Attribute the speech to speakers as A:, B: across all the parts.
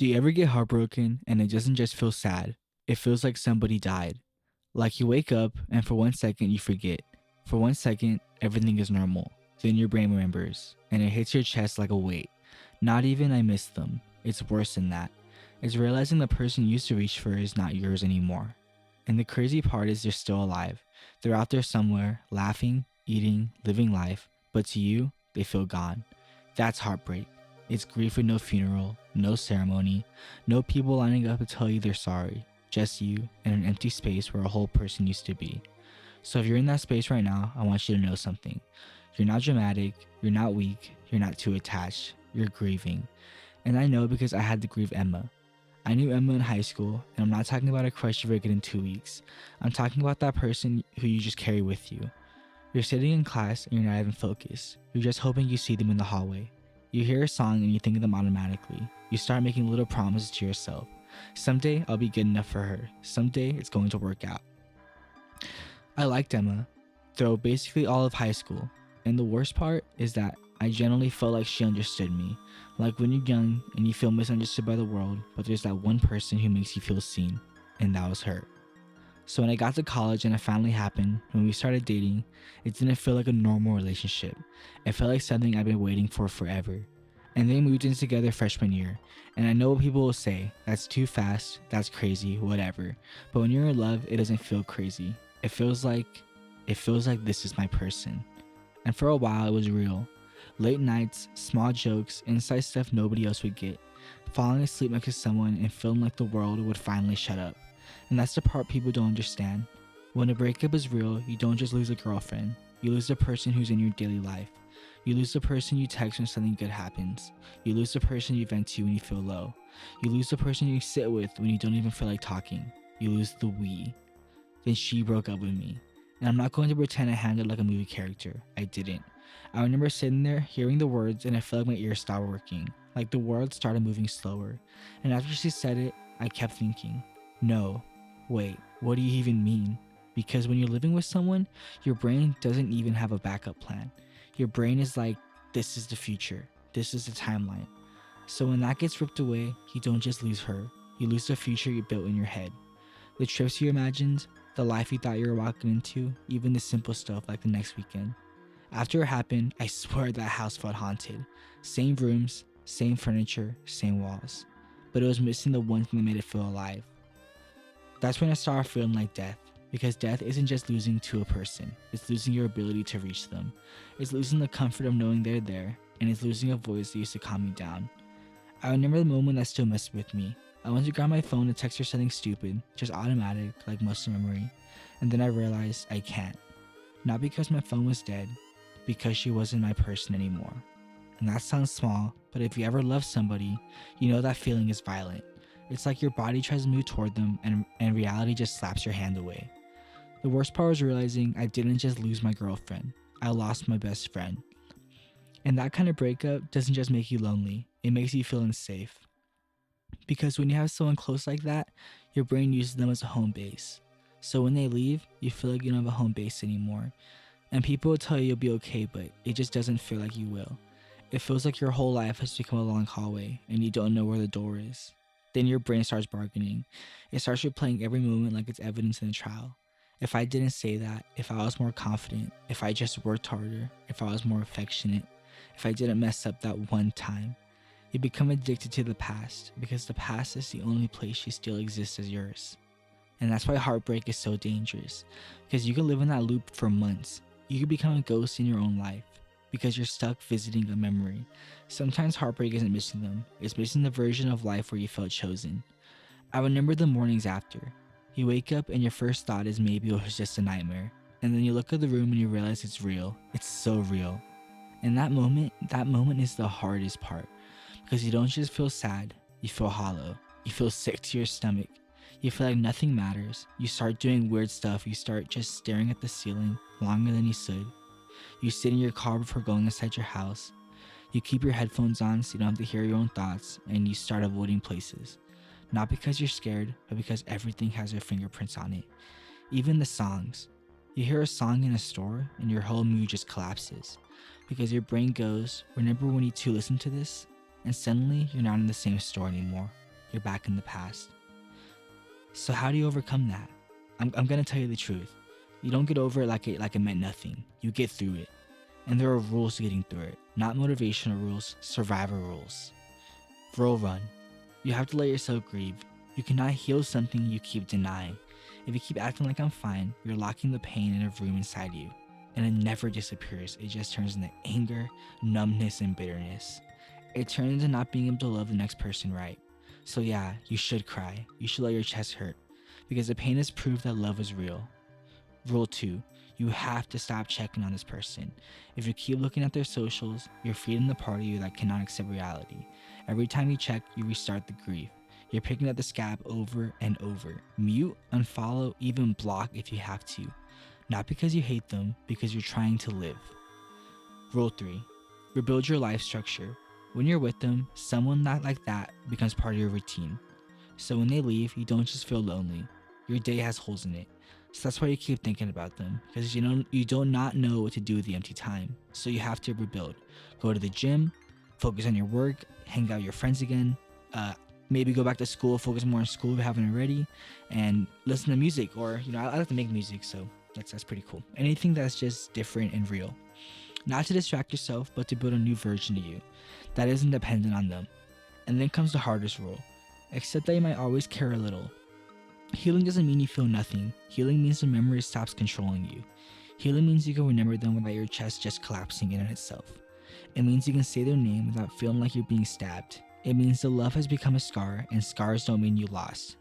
A: Do you ever get heartbroken and it doesn't just feel sad? It feels like somebody died. Like you wake up and for 1 second you forget. For 1 second, everything is normal. Then your brain remembers and it hits your chest like a weight. Not even I miss them. It's worse than that. It's realizing the person you used to reach for is not yours anymore. And the crazy part is they're still alive. They're out there somewhere, laughing, eating, living life, but to you, they feel gone. That's heartbreak. It's grief with no funeral, no ceremony, no people lining up to tell you they're sorry. Just you in an empty space where a whole person used to be. So if you're in that space right now, I want you to know something. You're not dramatic, you're not weak, you're not too attached, you're grieving. And I know because I had to grieve Emma. I knew Emma in high school, and I'm not talking about a crush you forget in 2 weeks. I'm talking about that person who you just carry with you. You're sitting in class and you're not even focused. You're just hoping you see them in the hallway. You hear a song and you think of them automatically. You start making little promises to yourself. Someday I'll be good enough for her. Someday it's going to work out. I liked Emma through basically all of high school. And the worst part is that I genuinely felt like she understood me. Like when you're young and you feel misunderstood by the world, but there's that one person who makes you feel seen. And that was her. So when I got to college and it finally happened, when we started dating, it didn't feel like a normal relationship. It felt like something I've been waiting for forever. And then we moved in together freshman year. And I know what people will say, that's too fast, that's crazy, whatever. But when you're in love, it doesn't feel crazy. It feels like this is my person. And for a while it was real. Late nights, small jokes, inside stuff nobody else would get. Falling asleep next to someone and feeling like the world would finally shut up. And that's the part people don't understand. When a breakup is real, you don't just lose a girlfriend. You lose the person who's in your daily life. You lose the person you text when something good happens. You lose the person you vent to when you feel low. You lose the person you sit with when you don't even feel like talking. You lose the we. Then she broke up with me. And I'm not going to pretend I handled like a movie character. I didn't. I remember sitting there, hearing the words, and I felt like my ears stopped working. Like the world started moving slower. And after she said it, I kept thinking, no. Wait, what do you even mean? Because when you're living with someone, your brain doesn't even have a backup plan. Your brain is like, this is the future. This is the timeline. So when that gets ripped away, you don't just lose her. You lose the future you built in your head. The trips you imagined, the life you thought you were walking into, even the simple stuff like the next weekend. After it happened, I swear that house felt haunted. Same rooms, same furniture, same walls. But it was missing the one thing that made it feel alive. That's when I started feeling like death, because death isn't just losing to a person, it's losing your ability to reach them. It's losing the comfort of knowing they're there, and it's losing a voice that used to calm me down. I remember the moment that still messed with me. I went to grab my phone to text her something stupid, just automatic, like muscle memory, and then I realized I can't. Not because my phone was dead, because she wasn't my person anymore. And that sounds small, but if you ever love somebody, you know that feeling is violent. It's like your body tries to move toward them and reality just slaps your hand away. The worst part was realizing I didn't just lose my girlfriend, I lost my best friend. And that kind of breakup doesn't just make you lonely, it makes you feel unsafe. Because when you have someone close like that, your brain uses them as a home base. So when they leave, you feel like you don't have a home base anymore. And people will tell you you'll be okay, but it just doesn't feel like you will. It feels like your whole life has become a long hallway and you don't know where the door is. Then your brain starts bargaining. It starts replaying every moment like it's evidence in a trial. If I didn't say that, if I was more confident, if I just worked harder, if I was more affectionate, if I didn't mess up that one time. You become addicted to the past because the past is the only place you still exist as yours. And that's why heartbreak is so dangerous, because you can live in that loop for months. You can become a ghost in your own life because you're stuck visiting a memory. Sometimes heartbreak isn't missing them, it's missing the version of life where you felt chosen. I remember the mornings after. You wake up and your first thought is maybe it was just a nightmare. And then you look at the room and you realize it's real. It's so real. And that moment is the hardest part. Because you don't just feel sad, you feel hollow. You feel sick to your stomach. You feel like nothing matters. You start doing weird stuff. You start just staring at the ceiling longer than you should. You sit in your car before going inside your house. You keep your headphones on so you don't have to hear your own thoughts, and you start avoiding places. Not because you're scared, but because everything has their fingerprints on it. Even the songs. You hear a song in a store and your whole mood just collapses. Because your brain goes, remember when you two listened to this? And suddenly you're not in the same store anymore. you're back in the past. So how do you overcome that? I'm gonna tell you the truth. You don't get over it like it meant nothing. You get through it. And there are rules to getting through it. Not motivational rules, survival rules. Rule 1. You have to let yourself grieve. You cannot heal something you keep denying. If you keep acting like I'm fine, you're locking the pain in a room inside you. And it never disappears. It just turns into anger, numbness, and bitterness. It turns into not being able to love the next person right. So yeah, you should cry. You should let your chest hurt. Because the pain is proof that love is real. Rule 2. You have to stop checking on this person. If you keep looking at their socials, you're feeding the part of you that cannot accept reality. Every time you check, you restart the grief. You're picking at the scab over and over. Mute, unfollow, even block if you have to. Not because you hate them, because you're trying to live. Rule 3. Rebuild your life structure. When you're with them, someone not like that becomes part of your routine. So when they leave, you don't just feel lonely. Your day has holes in it. So that's why you keep thinking about them, because you do not know what to do with the empty time. So you have to rebuild. Go to the gym, focus on your work, hang out with your friends again, maybe go back to school, focus more on school if you haven't already, and listen to music. Or I like to make music, so that's pretty cool. Anything that's just different and real. Not to distract yourself, but to build a new version of you that isn't dependent on them. And then comes the hardest rule. Accept that you might always care a little. Healing doesn't mean you feel nothing. Healing means the memory stops controlling you. Healing means you can remember them without your chest just collapsing in on itself. It means you can say their name without feeling like you're being stabbed. It means the love has become a scar, and scars don't mean you lost.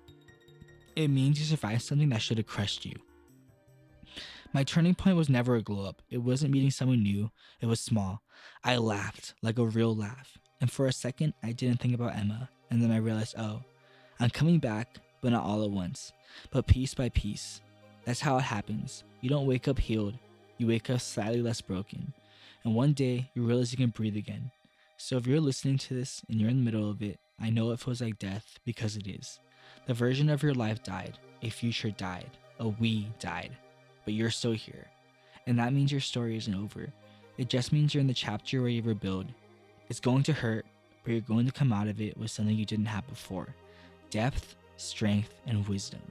A: It means you survived something that should have crushed you. My turning point was never a glow up. It wasn't meeting someone new. It was small. I laughed, like a real laugh. And for a second, I didn't think about Emma. And then I realized, oh, I'm coming back, but not all at once, but piece by piece. That's how it happens. You don't wake up healed. You wake up slightly less broken. And one day, you realize you can breathe again. So if you're listening to this and you're in the middle of it, I know it feels like death, because it is. The version of your life died. A future died. A we died. But you're still here. And that means your story isn't over. It just means you're in the chapter where you rebuild. It's going to hurt, but you're going to come out of it with something you didn't have before. Depth, strength, and wisdom.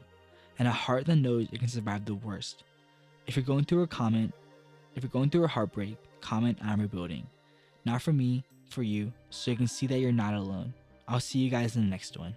A: And a heart that knows it can survive the worst. If you're going through a heartbreak, comment I'm rebuilding. Not for me, for you, so you can see that you're not alone. I'll see you guys in the next one.